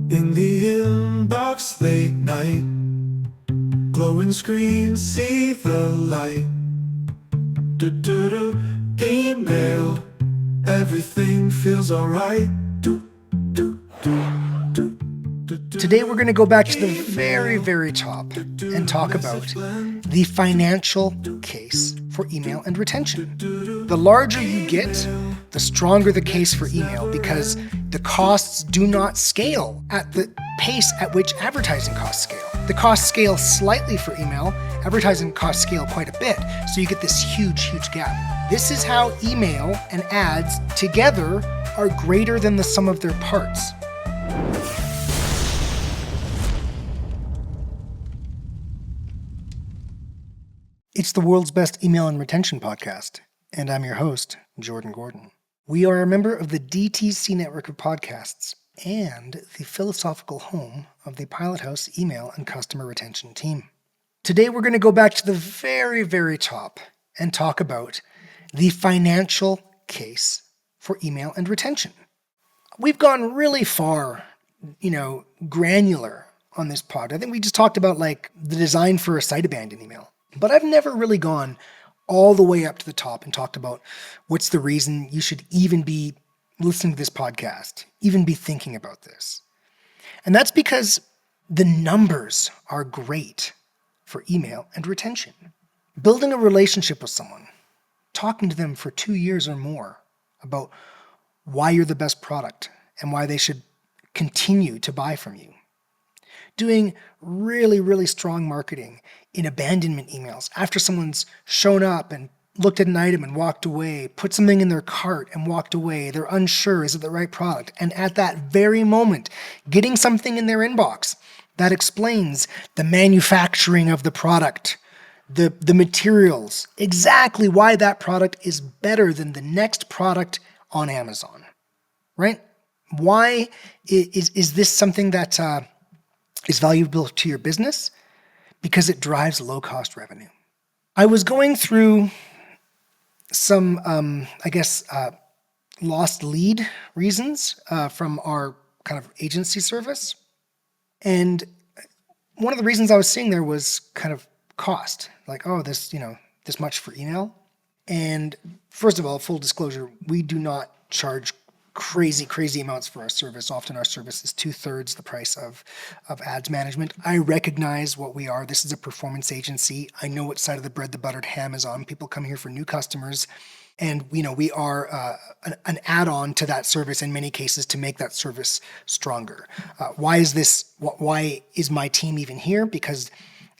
In the inbox late night, glowing screens see the light. Do-do-do, email, everything feels alright. Today we're going to go back to the very top and talk about the financial case for email and retention. The larger you get, the stronger the case for email, because the costs do not scale at the pace at which advertising costs scale. The costs scale slightly for email, advertising costs scale quite a bit, so you get this huge gap. This is how email and ads together are greater than the sum of their parts. It's the world's best email and retention podcast, and I'm your host, Jordan Gordon. We are a member of the DTC network of podcasts and the philosophical home of the Pilot House email and customer retention team. Today we're going to go back to the very top and talk about the financial case for email and retention. We've gone really far, granular on this pod. I think we just talked about like the design for a site abandon email. But I've never really gone all the way up to the top and talked about what's the reason you should even be listening to this podcast, even be thinking about this. And that's because the numbers are great for email and retention. Building a relationship with someone, talking to them for 2 years or more about why you're the best product and why they should continue to buy from you. Doing really strong marketing in abandonment emails after someone's shown up and looked at an item and walked away, put something in their cart and walked away. They're unsure, is it the right product? And at that very moment, getting something in their inbox that explains the manufacturing of the product, the materials, exactly why that product is better than the next product on Amazon, right? Why is this something that is valuable to your business? Because it drives low-cost revenue. I was going through some, lost lead reasons from our kind of agency service. And one of the reasons I was seeing there was kind of cost. Like, this much for email. And first of all, full disclosure, we do not charge crazy amounts for our service. Often our service is 2/3 the price of ads management. I recognize what we are. This is a performance agency. I know what side of the bread the buttered ham is on. People come here for new customers, and we are an add-on to that service in many cases to make that service stronger. Why is my team even here? Because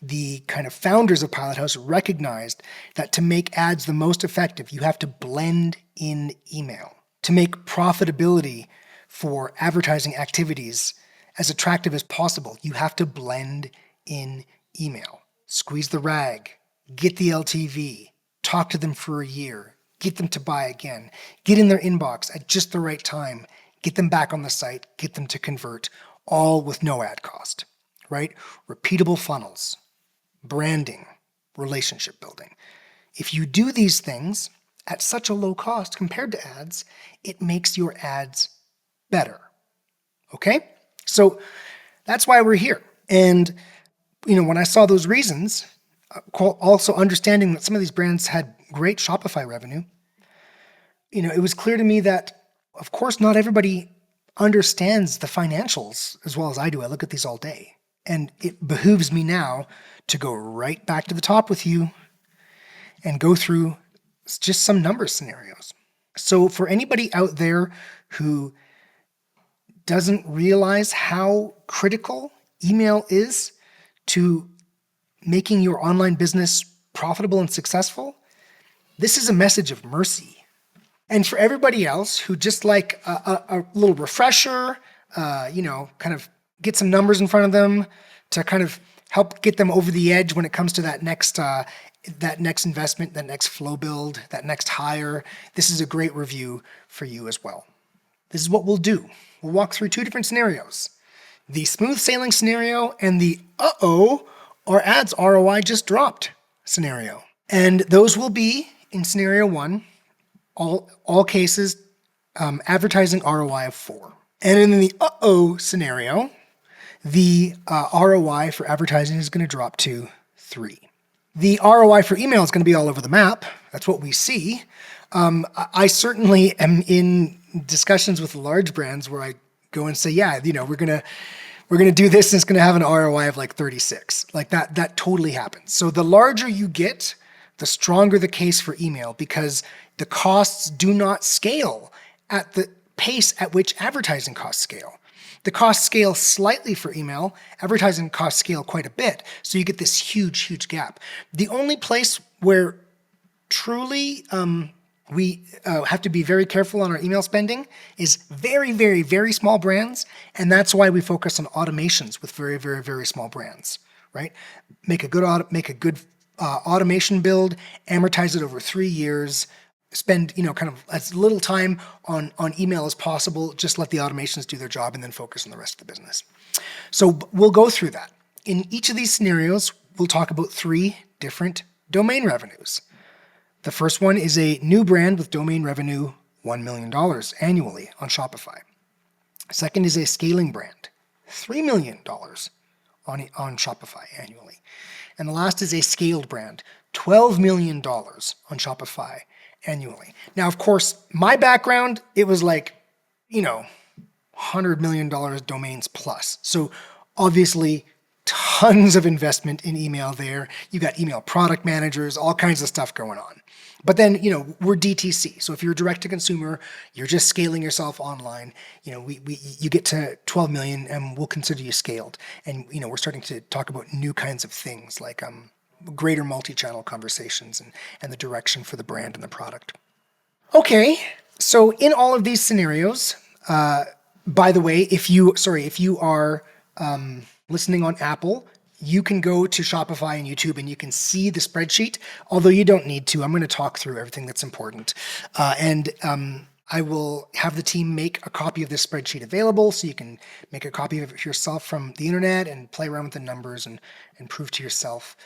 the kind of founders of Pilot House recognized that to make ads the most effective, you have to blend in email. To make profitability for advertising activities as attractive as possible, you have to blend in email. Squeeze the rag, get the LTV, talk to them for a year, get them to buy again, get in their inbox at just the right time, get them back on the site, get them to convert, all with no ad cost, right? Repeatable funnels, branding, relationship building. If you do these things at such a low cost compared to ads, it makes your ads better. Okay? So that's why we're here. And, when I saw those reasons, also understanding that some of these brands had great Shopify revenue, it was clear to me that, of course, not everybody understands the financials as well as I do. I look at these all day. And it behooves me now to go right back to the top with you and go through just some number scenarios. So for anybody out there who doesn't realize how critical email is to making your online business profitable and successful, this is a message of mercy. And for everybody else who just like a little refresher, kind of get some numbers in front of them to kind of help get them over the edge when it comes to that next investment, that next flow build, that next hire, this is a great review for you as well. This is what we'll do. We'll walk through 2 different scenarios. The smooth sailing scenario and the our ads ROI just dropped scenario. And those will be, in scenario 1, all cases, advertising ROI of 4. And in the scenario, the ROI for advertising is going to drop to 3. The ROI for email is going to be all over the map. That's what we see. I certainly am in discussions with large brands where I go and say, yeah, we're gonna do this and it's gonna have an ROI of like 36. Like that totally happens. So the larger you get, the stronger the case for email, because the costs do not scale at the pace at which advertising costs scale. The costs scale slightly for email, advertising costs scale quite a bit. So you get this huge, huge gap. The only place where truly we have to be very careful on our email spending is very, very, very small brands. And that's why we focus on automations with very, very, very small brands, right? Make a good automation build, amortize it over 3 years, spend kind of as little time on email as possible, just let the automations do their job and then focus on the rest of the business. So we'll go through that. In each of these scenarios, we'll talk about 3 different domain revenues. The first one is a new brand with domain revenue $1 million annually on Shopify. Second is a scaling brand, $3 million on Shopify annually. And the last is a scaled brand, $12 million on Shopify annually. Now, of course, my background, it was like, $100 million domains plus. So obviously, tons of investment in email there. You got email product managers, all kinds of stuff going on. But then, we're DTC. So if you're direct to consumer, you're just scaling yourself online. You get to 12 million and we'll consider you scaled. And, we're starting to talk about new kinds of things like greater multi-channel conversations and the direction for the brand and the product. Okay, so in all of these scenarios, by the way, if you are listening on Apple, you can go to Shopify and YouTube and you can see the spreadsheet, although you don't need to. I'm going to talk through everything that's important. And I will have the team make a copy of this spreadsheet available so you can make a copy of it yourself from the internet and play around with the numbers and prove to yourself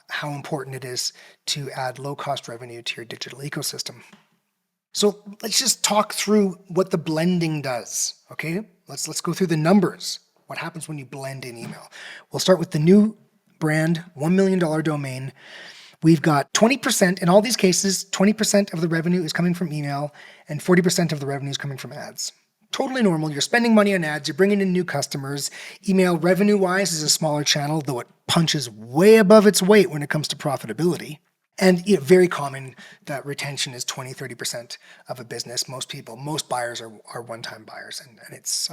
how important it is to add low-cost revenue to your digital ecosystem. So let's just talk through what the blending does, okay? Let's go through the numbers. What happens when you blend in email? We'll start with the new brand, $1 million domain. We've got 20%, in all these cases, 20% of the revenue is coming from email and 40% of the revenue is coming from ads. Totally normal. You're spending money on ads. You're bringing in new customers. Email revenue-wise is a smaller channel, though it punches way above its weight when it comes to profitability. And very common that retention is 20-30% of a business. Most buyers are one-time buyers, and it's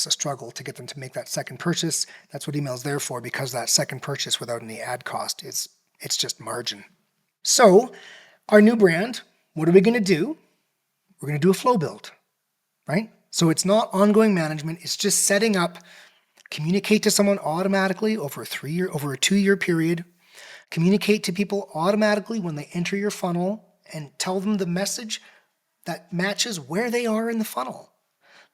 a struggle to get them to make that second purchase. That's what email is there for, because that second purchase without any ad cost it's just margin. So our new brand, what are we going to do? We're going to do a flow build, right? So it's not ongoing management. It's just setting up, communicate to someone automatically over a 2-year period. Communicate to people automatically when they enter your funnel and tell them the message that matches where they are in the funnel.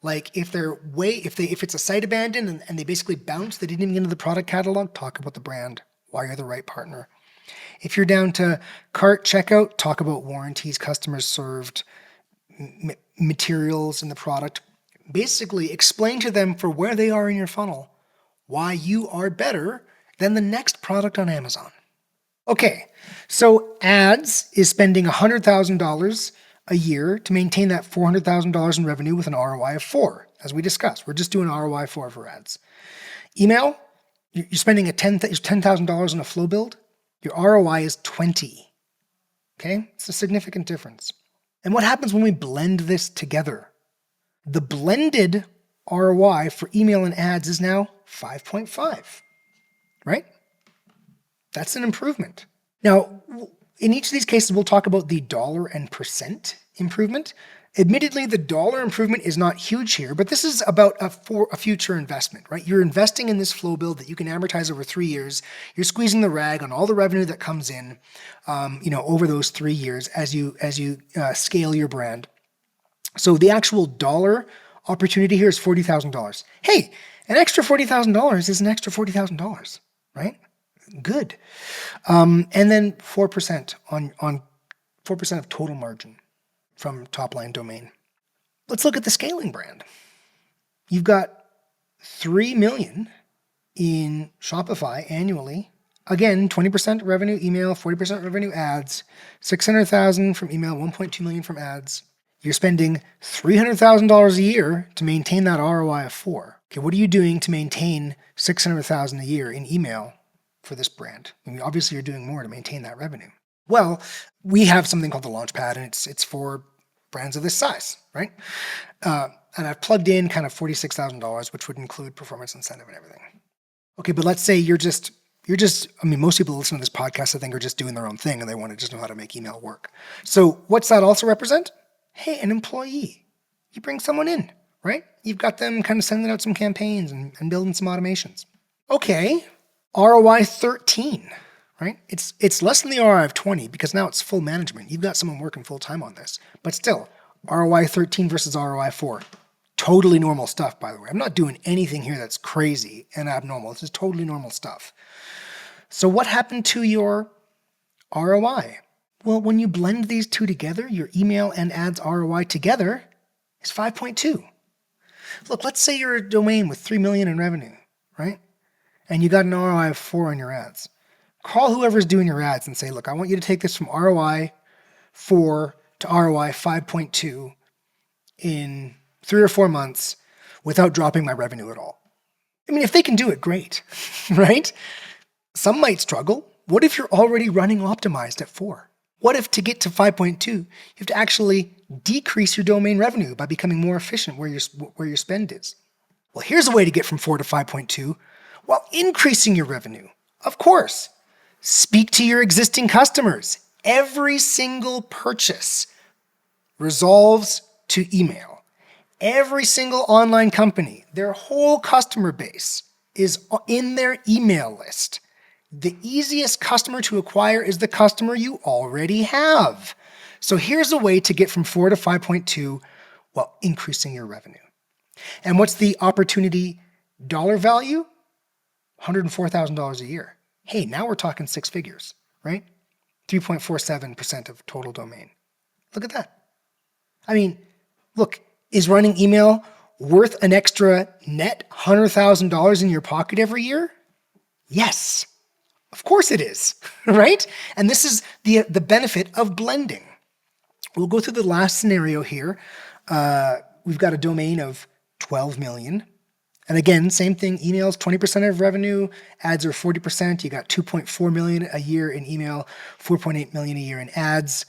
Like if it's a site abandoned and they basically bounce, they didn't even get into the product catalog, talk about the brand, why you're the right partner. If you're down to cart checkout, talk about warranties, customers served, materials in the product. Basically explain to them for where they are in your funnel, why you are better than the next product on Amazon. Okay, so ads is spending $100,000 a year to maintain that $400,000 in revenue with an ROI of 4, as we discussed. We're just doing ROI 4 for ads. Email, you're spending $10,000 on a flow build. Your ROI is 20. Okay, it's a significant difference. And what happens when we blend this together? The blended ROI for email and ads is now 5.5, right? That's an improvement. Now, in each of these cases, we'll talk about the dollar and percent improvement. Admittedly, the dollar improvement is not huge here, but this is about a future investment, right? You're investing in this flow build that you can amortize over 3 years. You're squeezing the rag on all the revenue that comes in, over those 3 years as you scale your brand. So the actual dollar opportunity here is $40,000. Hey, an extra $40,000 is an extra $40,000, right? Good. And then 4% on 4% of total margin from top line domain. Let's look at the scaling brand. You've got 3 million in Shopify annually. Again, 20% revenue email, 40% revenue ads, 600,000 from email, 1.2 million from ads. You're spending $300,000 a year to maintain that ROI of 4. Okay, what are you doing to maintain 600,000 a year in email for this brand? I mean, obviously you're doing more to maintain that revenue. Well, we have something called the Launchpad, and it's for brands of this size, right? And I've plugged in kind of $46,000, which would include performance incentive and everything. Okay, but let's say you're just, I mean, most people listen to this podcast, I think, are just doing their own thing and they want to just know how to make email work. So what's that also represent? Hey, an employee. You bring someone in, right? You've got them kind of sending out some campaigns and building some automations. Okay, ROI 13, right? It's less than the ROI of 20 because now it's full management. You've got someone working full time on this. But still, ROI 13 versus ROI 4. Totally normal stuff, by the way. I'm not doing anything here that's crazy and abnormal. This is totally normal stuff. So what happened to your ROI? Well, when you blend these two together, your email and ads ROI together is 5.2. Look, let's say you're a domain with 3 million in revenue, right? And you got an ROI of 4 on your ads. Call whoever's doing your ads and say, look, I want you to take this from ROI 4 to ROI 5.2 in 3 or 4 months without dropping my revenue at all. I mean, if they can do it, great, right? Some might struggle. What if you're already running optimized at 4? What if to get to 5.2, you have to actually decrease your domain revenue by becoming more efficient where your spend is? Well, here's a way to get from 4 to 5.2 while increasing your revenue. Of course, speak to your existing customers. Every single purchase resolves to email. Every single online company, their whole customer base is in their email list. The easiest customer to acquire is the customer you already have. So here's a way to get from 4 to 5.2 while increasing your revenue. And what's the opportunity dollar value? $104,000 a year. Hey, now we're talking 6 figures, right? 3.47% of total domain. Look at that. I mean, look, is running email worth an extra net $100,000 in your pocket every year? Yes, of course it is, right? And this is the benefit of blending. We'll go through the last scenario here. We've got a domain of 12 million. And again, same thing, emails, 20% of revenue, ads are 40%. You got 2.4 million a year in email, 4.8 million a year in ads.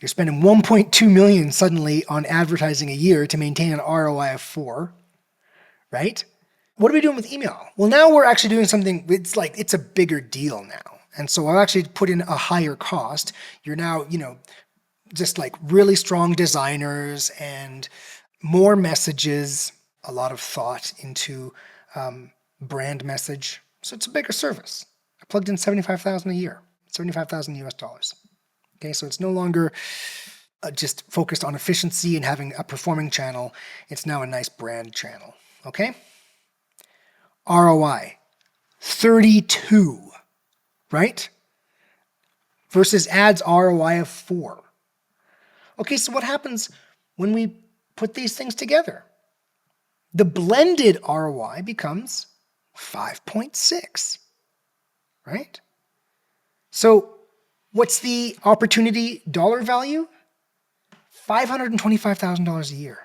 You're spending 1.2 million suddenly on advertising a year to maintain an ROI of 4, right? What are we doing with email? Well, now we're actually doing something, it's a bigger deal now. And so I'll actually put in a higher cost. You're now, just like really strong designers and more messages, a lot of thought into brand message. So it's a bigger service. I plugged in 75,000 a year, 75,000 US dollars. Okay, so it's no longer just focused on efficiency and having a performing channel. It's now a nice brand channel, okay? ROI, 32, right? Versus ads ROI of 4. Okay, so what happens when we put these things together? The blended ROI becomes 5.6, right? So what's the opportunity dollar value? $525,000 a year,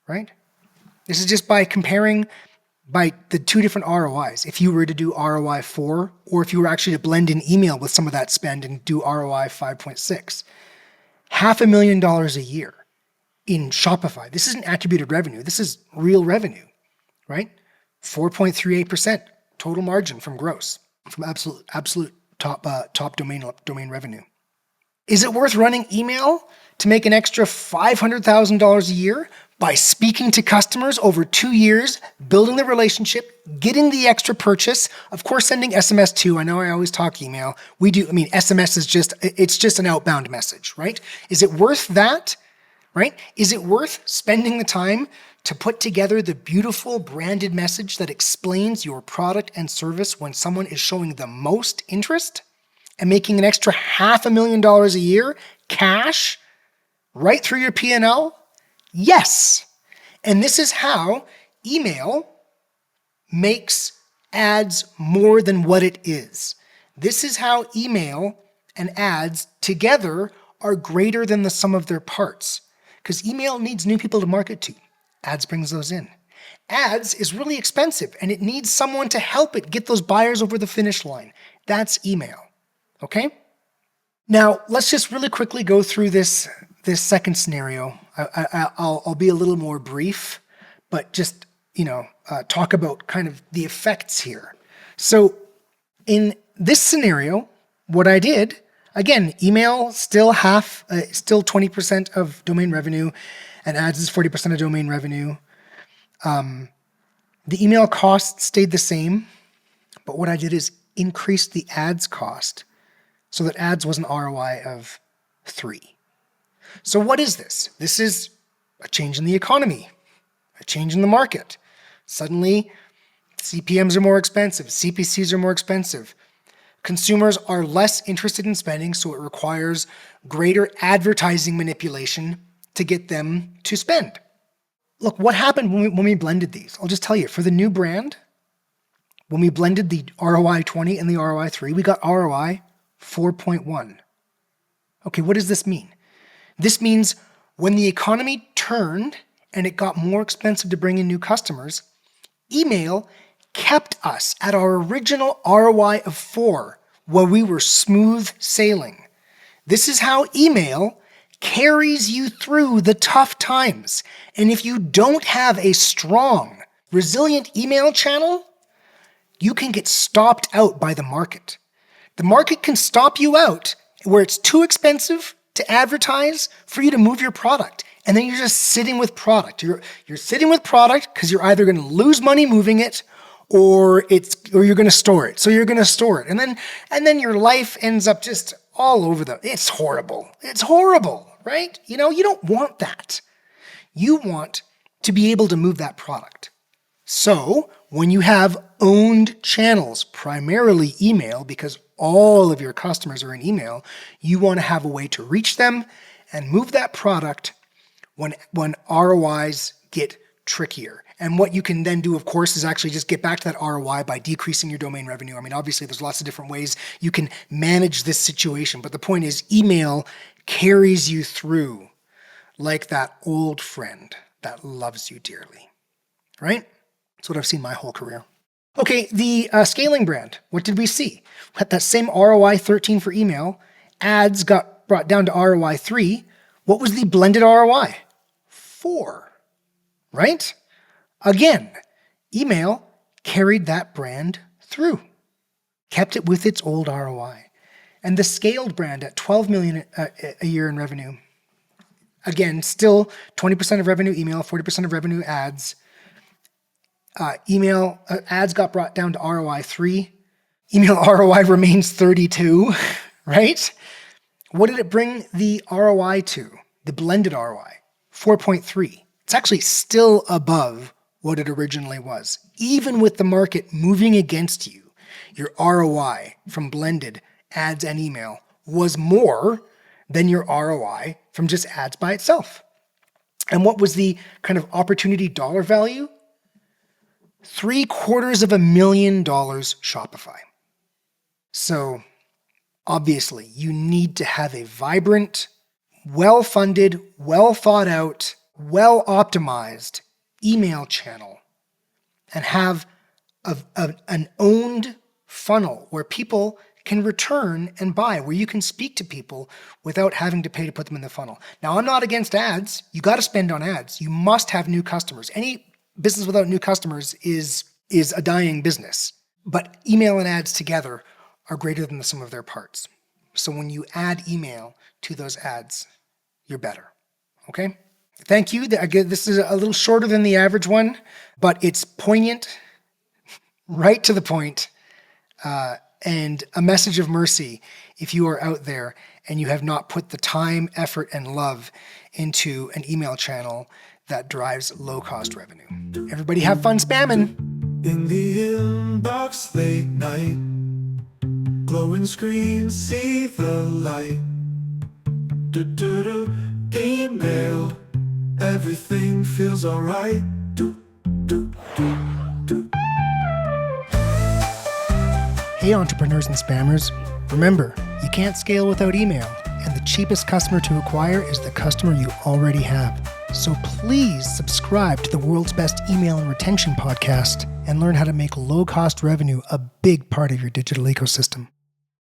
right? This is just by comparing by the two different ROIs. If you were to do ROI 4, or if you were actually to blend in email with some of that spend and do ROI 5.6, $500,000 a year in Shopify. This isn't attributed revenue. This is real revenue, right? 4.38% total margin from gross, from absolute top domain revenue. Is it worth running email to make an extra $500,000 a year by speaking to customers over 2 years, building the relationship, getting the extra purchase, of course, sending SMS too. I know I always talk email. SMS is just an outbound message, right? Is it worth that, right? Is it worth spending the time to put together the beautiful branded message that explains your product and service when someone is showing the most interest and making an extra $500,000 a year cash right through your P&L? Yes. And this is how email makes ads more than what it is. This is how email and ads together are greater than the sum of their parts. Because email needs new people to market to. Ads brings those in. Ads is really expensive and it needs someone to help it get those buyers over the finish line. That's email. Okay? Now, let's just really quickly go through this second scenario. I'll be a little more brief, but just, talk about kind of the effects here. So in this scenario, what I did, again, email still 20% of domain revenue, and ads is 40% of domain revenue. The email cost stayed the same, but what I did is increase the ads cost so that ads was an ROI of 3. So what is this? This is a change in the economy, a change in the market. Suddenly, CPMs are more expensive, CPCs are more expensive. Consumers are less interested in spending, so it requires greater advertising manipulation to get them to spend. Look, what happened when we blended these? I'll just tell you, for the new brand, when we blended the ROI 20 and the ROI 3, we got ROI 4.1. Okay, what does this mean? This means when the economy turned and it got more expensive to bring in new customers, email kept us at our original ROI of 4, where we were smooth sailing. This is how email carries you through the tough times. And if you don't have a strong, resilient email channel, you can get stopped out by the market. The market can stop you out where it's too expensive to advertise for you to move your product. And then you're just sitting with product. You're sitting with product because you're either going to lose money moving it or you're going to store it. So you're going to store it. And then your life ends up just all over it's horrible. It's horrible, right? You don't want that. You want to be able to move that product. So when you have owned channels, primarily email, because all of your customers are in email, you want to have a way to reach them and move that product when ROIs get trickier. And what you can then do, of course, is actually just get back to that ROI by decreasing your domain revenue. I mean, obviously, there's lots of different ways you can manage this situation. But the point is, email carries you through like that old friend that loves you dearly, right? That's what I've seen my whole career. Okay, the scaling brand. What did we see? We had that same ROI 13 for email. Ads got brought down to ROI 3. What was the blended ROI? 4, right? Again, email carried that brand through, kept it with its old ROI. And the scaled brand at 12 million a year in revenue. Again, still 20% of revenue email, 40% of revenue ads. Email ads got brought down to ROI 3. Email ROI remains 32, right? What did it bring the ROI to? The blended ROI, 4.3. It's actually still above what it originally was. Even with the market moving against you, your ROI from blended ads and email was more than your ROI from just ads by itself. And what was the kind of opportunity dollar value? $750,000 Shopify. So obviously you need to have a vibrant, well-funded, well-thought-out, well-optimized email channel and have an owned funnel where people can return and buy, where you can speak to people without having to pay to put them in the funnel. Now, I'm not against ads. You got to spend on ads. You must have new customers. Any business without new customers is a dying business. But email and ads together are greater than the sum of their parts. So when you add email to those ads, you're better. Okay? Thank you. Again, this is a little shorter than the average one, but it's poignant, right to the point, and a message of mercy if you are out there and you have not put the time, effort, and love into an email channel that drives low-cost revenue. Everybody have fun spamming. In the inbox late night, glowing screens see the light. Email, everything feels alright. Hey, entrepreneurs and spammers, remember, you can't scale without email, and the cheapest customer to acquire is the customer you already have. So please subscribe to the world's best email and retention podcast and learn how to make low-cost revenue a big part of your digital ecosystem.